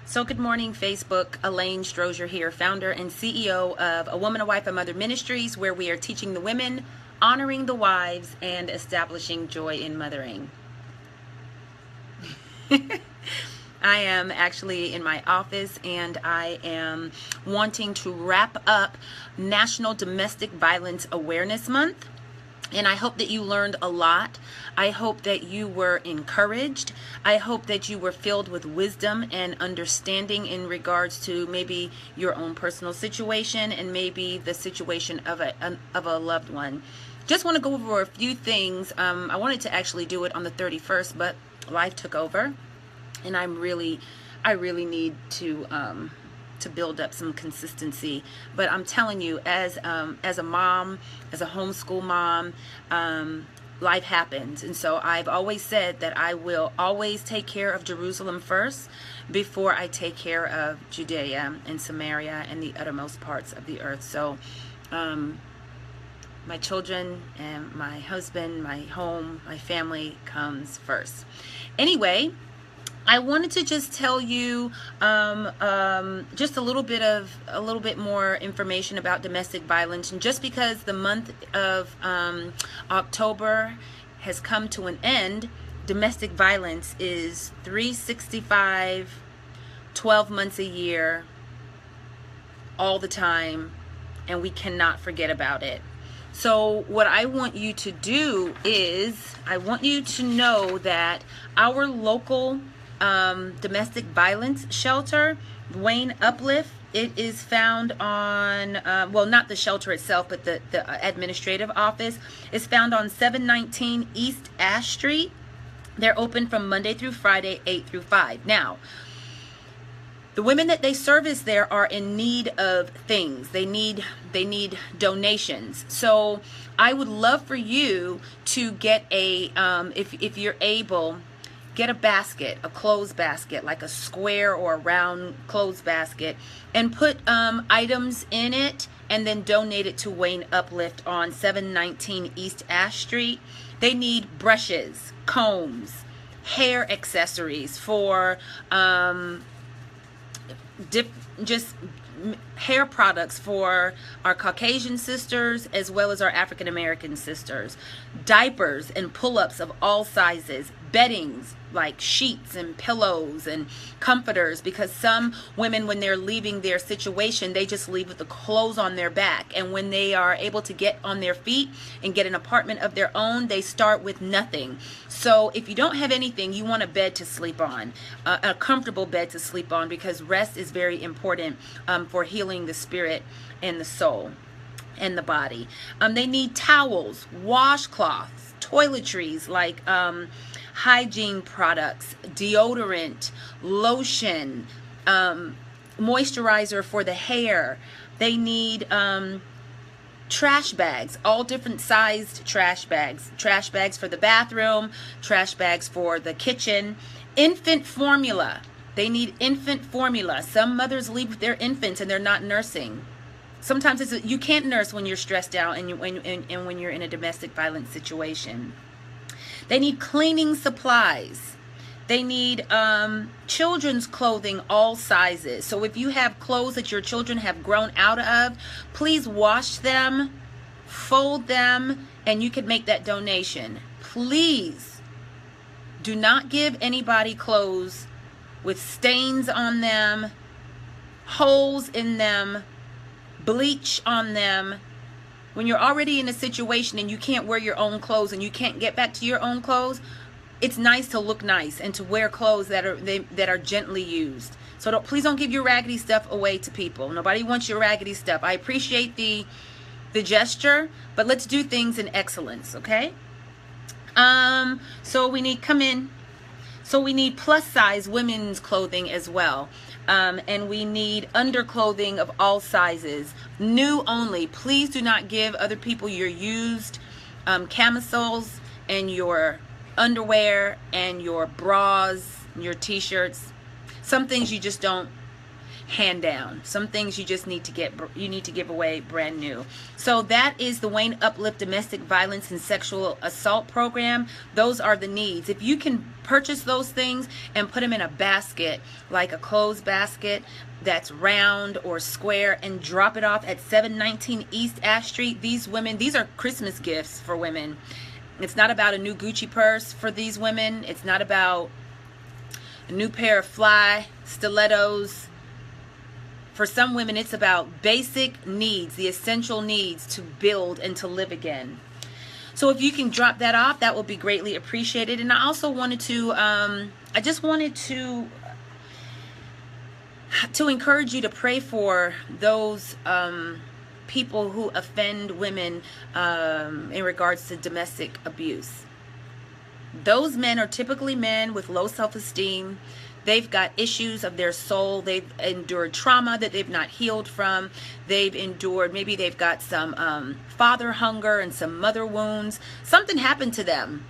So good morning, Facebook. Alaine Strozier here, founder and CEO of A Woman, a Wife, a Mother Ministries, where we are teaching the women, honoring the wives, and establishing joy in mothering. I am actually in my office and I am wanting to wrap up National Domestic Violence Awareness Month. And I hope that you learned a lot. I hope that you were encouraged. I hope that you were filled with wisdom and understanding in regards to maybe your own personal situation and maybe the situation of a loved one. Just want to go over a few things. I wanted to actually do it on the 31st, but life took over, and I really need to build up some consistency. But I'm telling you, as a mom, as a homeschool mom, life happens. And so I've always said that I will always take care of Jerusalem first before I take care of Judea and Samaria and the uttermost parts of the earth. So my children and my husband, my home, my family comes first. Anyway, I wanted to just tell you just a little bit more information about domestic violence, and just because the month of October has come to an end, domestic violence is 365, 12 months a year, all the time, and we cannot forget about it. So what I want you to do is, I want you to know that our local domestic violence shelter, Wayne Uplift, it is found on, well, not the shelter itself, but the administrative office is found on 719 East Ash Street. They're open from Monday through Friday, 8 through 5. Now, the women that they service there are in need of things. They need donations. So I would love for you to get a, if you're able, get a basket, a clothes basket, like a square or a round clothes basket, and put items in it, and then donate it to Wayne Uplift on 719 East Ash Street. They need brushes, combs, hair accessories for just hair products for our Caucasian sisters as well as our African American sisters, diapers and pull-ups of all sizes, beddings like sheets and pillows and comforters, because some women, when they're leaving their situation, they just leave with the clothes on their back, and when they are able to get on their feet and get an apartment of their own, they start with nothing. So if you don't have anything, you want a bed to sleep on, a comfortable bed to sleep on, because rest is very important for healing the spirit and the soul and the body. They need towels, washcloths, toiletries like hygiene products, deodorant, lotion, moisturizer for the hair. They need trash bags, all different sized trash bags for the bathroom, trash bags for the kitchen, infant formula. They need infant formula. Some mothers leave their infants and they're not nursing. Sometimes you can't nurse when you're stressed out and when you're in a domestic violence situation. They need cleaning supplies. They need children's clothing, all sizes. So if you have clothes that your children have grown out of, please wash them, fold them, and you can make that donation. Please do not give anybody clothes with stains on them, holes in them, bleach on them. When you're already in a situation and you can't wear your own clothes and you can't get back to your own clothes, it's nice to look nice and to wear clothes that are gently used. So please don't give your raggedy stuff away to people. Nobody wants your raggedy stuff. I appreciate the gesture, but let's do things in excellence, okay? So we need, come in. So we need plus size women's clothing as well. And we need underclothing of all sizes, new only. Please do not give other people your used camisoles and your underwear and your bras, your t-shirts. Some things you just don't. hand down. Some things you just need to give away brand new. So that is the Wayne Uplift Domestic Violence and Sexual Assault Program. Those are the needs. If you can purchase those things and put them in a basket, like a clothes basket that's round or square, and drop it off at 719 East Ash Street. These are Christmas gifts for women. It's not about a new Gucci purse for these women. It's not about a new pair of fly stilettos. For some women, it's about basic needs, the essential needs to build and to live again. So if you can drop that off, that will be greatly appreciated. And I also wanted to, I just wanted to encourage you to pray for those people who offend women in regards to domestic abuse. Those men are typically men with low self-esteem. They've got issues of their soul. They've endured trauma that they've not healed from. Maybe they've got some father hunger and some mother wounds. Something happened to them.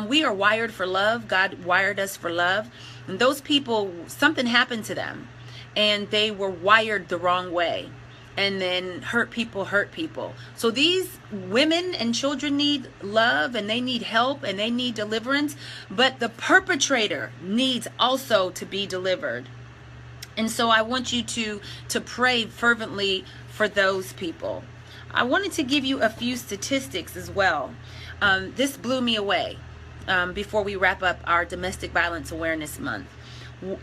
We are wired for love. God wired us for love. And those people, something happened to them. And they were wired the wrong way. And then hurt people. So these women and children need love, and they need help, and they need deliverance. But the perpetrator needs also to be delivered. And so I want you to pray fervently for those people. I wanted to give you a few statistics as well. This blew me away before we wrap up our Domestic Violence Awareness Month.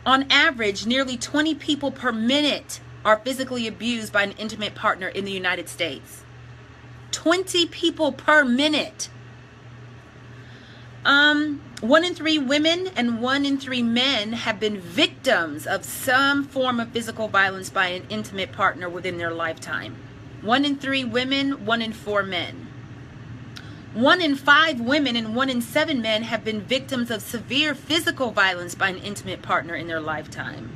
On average, nearly 20 people per minute are physically abused by an intimate partner in the United States. 20 people per minute. 1 in 3 women and 1 in 3 men have been victims of some form of physical violence by an intimate partner within their lifetime. 1 in 3 women, 1 in 4 men. 1 in 5 women and 1 in 7 men have been victims of severe physical violence by an intimate partner in their lifetime.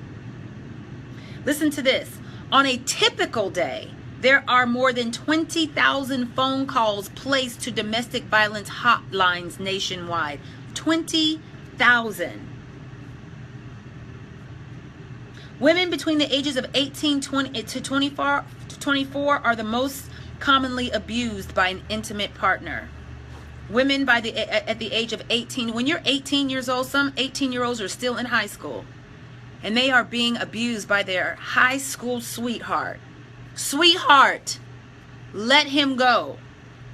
Listen to this. On a typical day, there are more than 20,000 phone calls placed to domestic violence hotlines nationwide. 20,000. Women between the ages of 18 to 24 are the most commonly abused by an intimate partner. Women at the age of 18. When you're 18 years old, some 18-year-olds are still in high school. And they are being abused by their high school sweetheart. Sweetheart, let him go.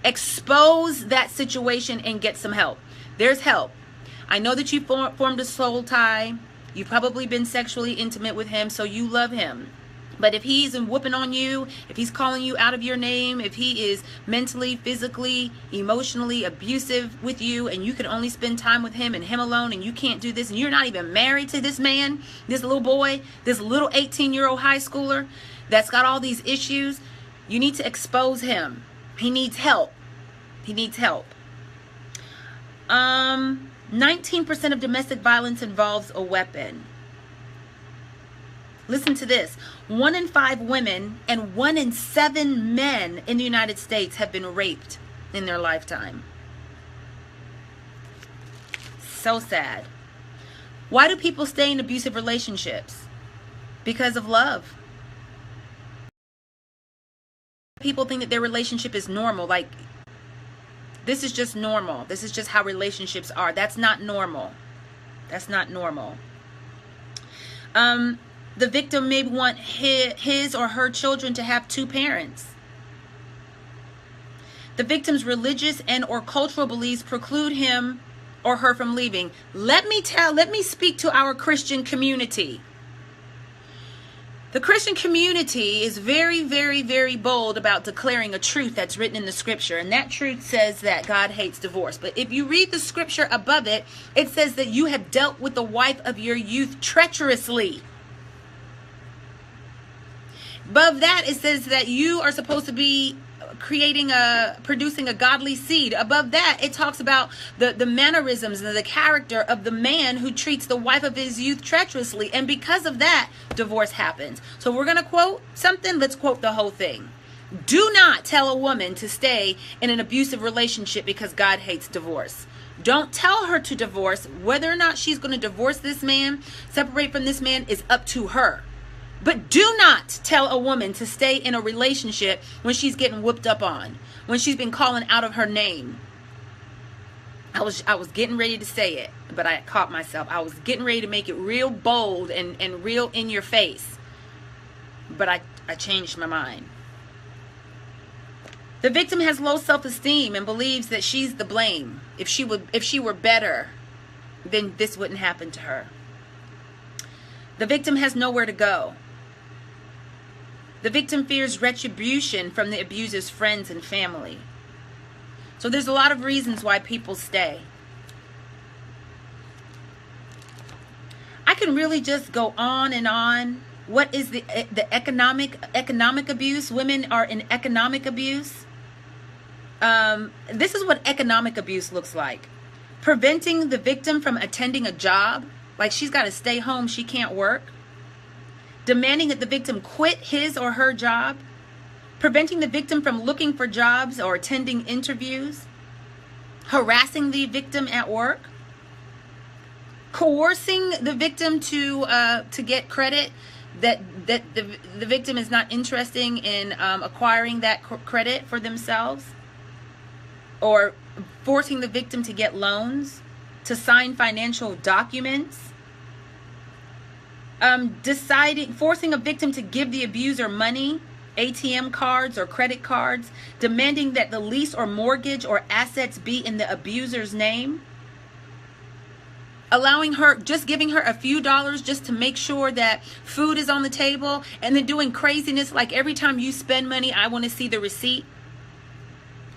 Expose that situation and get some help. There's help. I know that you formed a soul tie. You've probably been sexually intimate with him, so you love him. But if he's whooping on you, if he's calling you out of your name, if he is mentally, physically, emotionally abusive with you, and you can only spend time with him and him alone, and you can't do this, and you're not even married to this man, this little boy, this little 18-year-old high schooler that's got all these issues, you need to expose him. He needs help. He needs help. 19% of domestic violence involves a weapon. Listen to this. 1 in 5 women and 1 in 7 men in the United States have been raped in their lifetime. So sad. Why do people stay in abusive relationships? Because of love. People think that their relationship is normal. Like, this is just normal. This is just how relationships are. That's not normal. That's not normal. The victim may want his or her children to have 2 parents. The victim's religious and or cultural beliefs preclude him or her from leaving. Let me speak to our Christian community. The Christian community is very, very, very bold about declaring a truth that's written in the scripture. And that truth says that God hates divorce. But if you read the scripture above it, it says that you have dealt with the wife of your youth treacherously. Above that, it says that you are supposed to be producing a godly seed. Above that, it talks about the mannerisms and the character of the man who treats the wife of his youth treacherously. And because of that, divorce happens. So we're going to quote something. Let's quote the whole thing. Do not tell a woman to stay in an abusive relationship because God hates divorce. Don't tell her to divorce. Whether or not she's going to divorce this man, separate from this man, is up to her. But do not tell a woman to stay in a relationship when she's getting whooped up on, when she's been calling out of her name. I was getting ready to say it, but I caught myself. I was getting ready to make it real bold and real in your face. But I changed my mind. The victim has low self-esteem and believes that she's the blame. If she were better, then this wouldn't happen to her. The victim has nowhere to go. The victim fears retribution from the abuser's friends and family. So there's a lot of reasons why people stay. I can really just go on and on. What is the economic abuse? Women are in economic abuse. This is what economic abuse looks like. Preventing the victim from attending a job, like she's got to stay home, she can't work. Demanding that the victim quit his or her job. Preventing the victim from looking for jobs or attending interviews. Harassing the victim at work. Coercing the victim to get credit that the victim is not interested in acquiring that credit for themselves. Or forcing the victim to get loans, to sign financial documents. Forcing a victim to give the abuser money, ATM cards or credit cards, demanding that the lease or mortgage or assets be in the abuser's name. Allowing her, just giving her a few dollars just to make sure that food is on the table, and then doing craziness like every time you spend money, I want to see the receipt.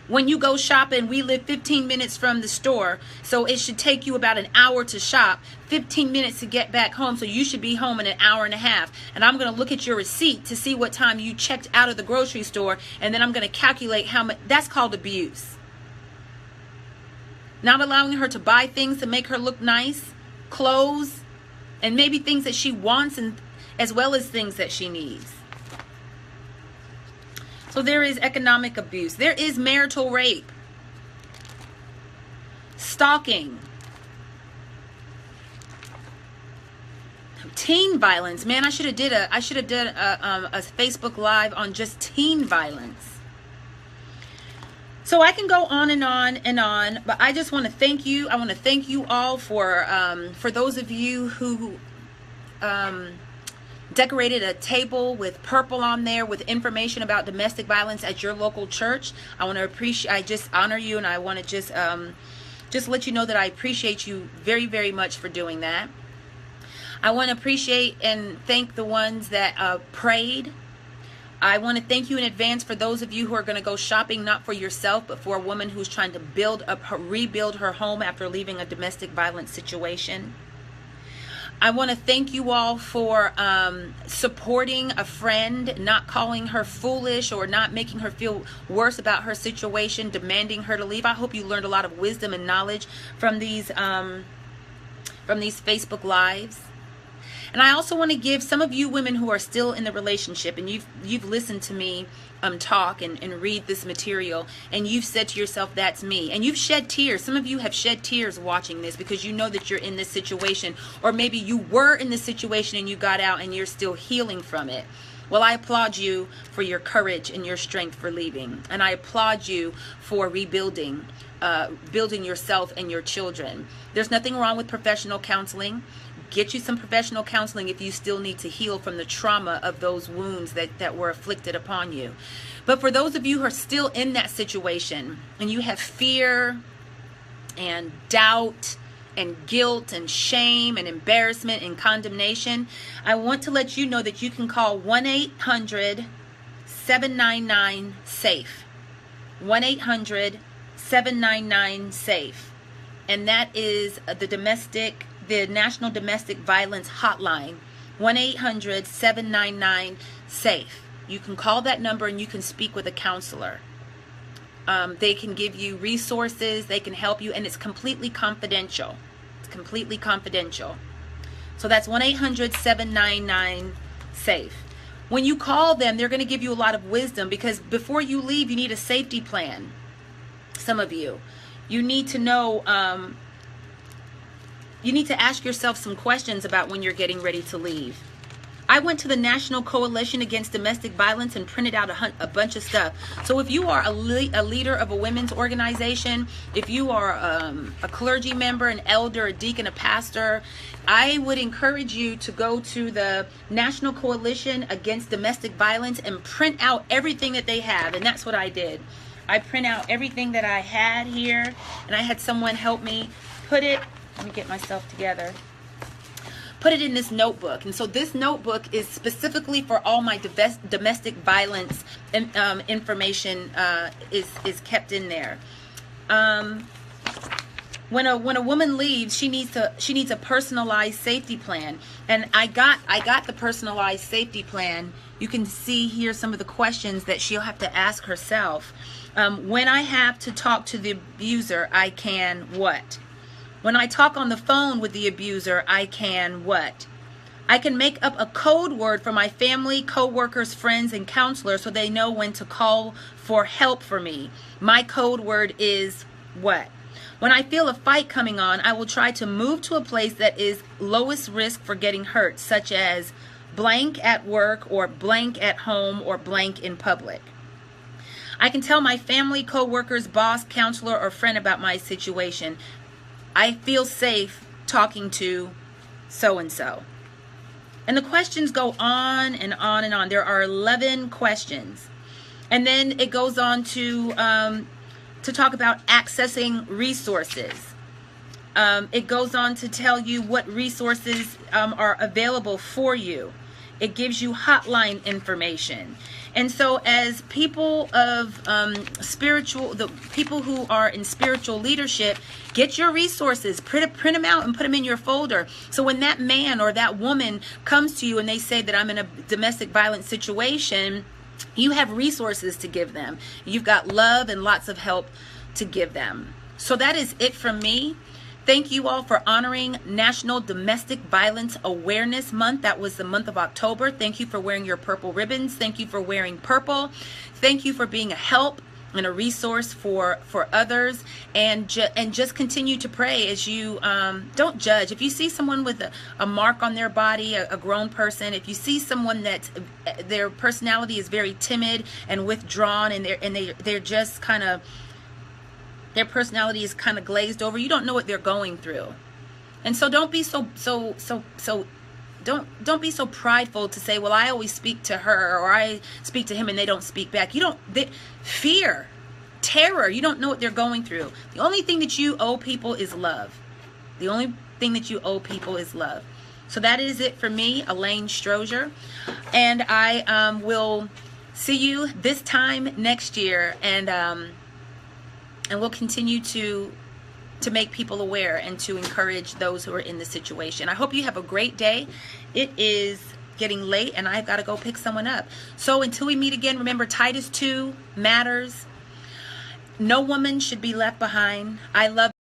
When you go shopping, we live 15 minutes from the store, so it should take you about an hour to shop, 15 minutes to get back home, so you should be home in an hour and a half. And I'm going to look at your receipt to see what time you checked out of the grocery store, and then I'm going to calculate how much. That's called abuse. Not allowing her to buy things to make her look nice, clothes, and maybe things that she wants, and as well as things that she needs. So there is economic abuse. There is marital rape, stalking, teen violence. Man, I should have did a Facebook Live on just teen violence. So I can go on and on and on, but I just want to thank you. I want to thank you all for those of you who decorated a table with purple on there with information about domestic violence at your local church. I want to appreciate. I just honor you, and I want to just let you know that I appreciate you very, very much for doing that. I want to appreciate and thank the ones that prayed. I want to thank you in advance for those of you who are going to go shopping, not for yourself, but for a woman who's trying to rebuild her home after leaving a domestic violence situation. I want to thank you all for supporting a friend, not calling her foolish or not making her feel worse about her situation, demanding her to leave. I hope you learned a lot of wisdom and knowledge from these Facebook Lives. And I also want to give some of you women who are still in the relationship, and you've listened to me talk and read this material, and you've said to yourself, that's me. And you've shed tears. Some of you have shed tears watching this because you know that you're in this situation, or maybe you were in this situation and you got out and you're still healing from it. Well, I applaud you for your courage and your strength for leaving. And I applaud you for rebuilding, building yourself and your children. There's nothing wrong with professional counseling. Get you some professional counseling if you still need to heal from the trauma of those wounds that were afflicted upon you. But for those of you who are still in that situation and you have fear and doubt and guilt and shame and embarrassment and condemnation, I want to let you know that you can call 1-800-799-SAFE. 1-800-799-SAFE. And that is the National Domestic Violence Hotline, 1-800-799-SAFE. You can call that number and you can speak with a counselor. They can give you resources, they can help you, and it's completely confidential. It's completely confidential. So that's 1-800-799-SAFE. When you call them, they're going to give you a lot of wisdom, because before you leave, you need a safety plan. Some of you need to know, you need to ask yourself some questions about when you're getting ready to leave. I went to the National Coalition Against Domestic Violence and printed out a bunch of stuff. So if you are a leader of a women's organization, if you are a clergy member, an elder, a deacon, a pastor, I would encourage you to go to the National Coalition Against Domestic Violence and print out everything that they have. And that's what I did. I print out everything that I had here, and I had someone help me put it. Let me get myself together. Put it in this notebook. And so this notebook is specifically for all my domestic violence information is kept in there. When a woman leaves, she needs a personalized safety plan. And I got the personalized safety plan. You can see here some of the questions that she'll have to ask herself. When I have to talk to the abuser, I can what? When I talk on the phone with the abuser, I can what? I can make up a code word for my family, co-workers, friends, and counselors so they know when to call for help for me. My code word is what? When I feel a fight coming on, I will try to move to a place that is lowest risk for getting hurt, such as blank at work or blank at home or blank in public. I can tell my family, co-workers, boss, counselor, or friend about my situation. I feel safe talking to so-and-so. And the questions go on and on and on. There are 11 questions. And then it goes on to talk about accessing resources. It goes on to tell you what resources are available for you. It gives you hotline information. And so as people of the people who are in spiritual leadership, get your resources, print them out and put them in your folder. So when that man or that woman comes to you and they say that I'm in a domestic violence situation, you have resources to give them. You've got love and lots of help to give them. So that is it from me. Thank you all for honoring National Domestic Violence Awareness Month. That was the month of October. Thank you for wearing your purple ribbons. Thank you for wearing purple. Thank you for being a help and a resource for others. And just continue to pray as you don't judge. If you see someone with a mark on their body, a grown person, if you see someone that their personality is very timid and withdrawn and they're just kind of, their personality is kind of glazed over, you don't know what they're going through. And so don't be don't be so prideful to say, well, I always speak to her or I speak to him and they don't speak back. Fear, terror, you don't know what they're going through. The only thing that you owe people is love. The only thing that you owe people is love. So that is it for me, Alaine Strozier. And I will see you this time next year, and we'll continue to make people aware and to encourage those who are in the situation. I hope you have a great day. It is getting late and I've got to go pick someone up. So until we meet again, remember Titus 2 matters. No woman should be left behind. I love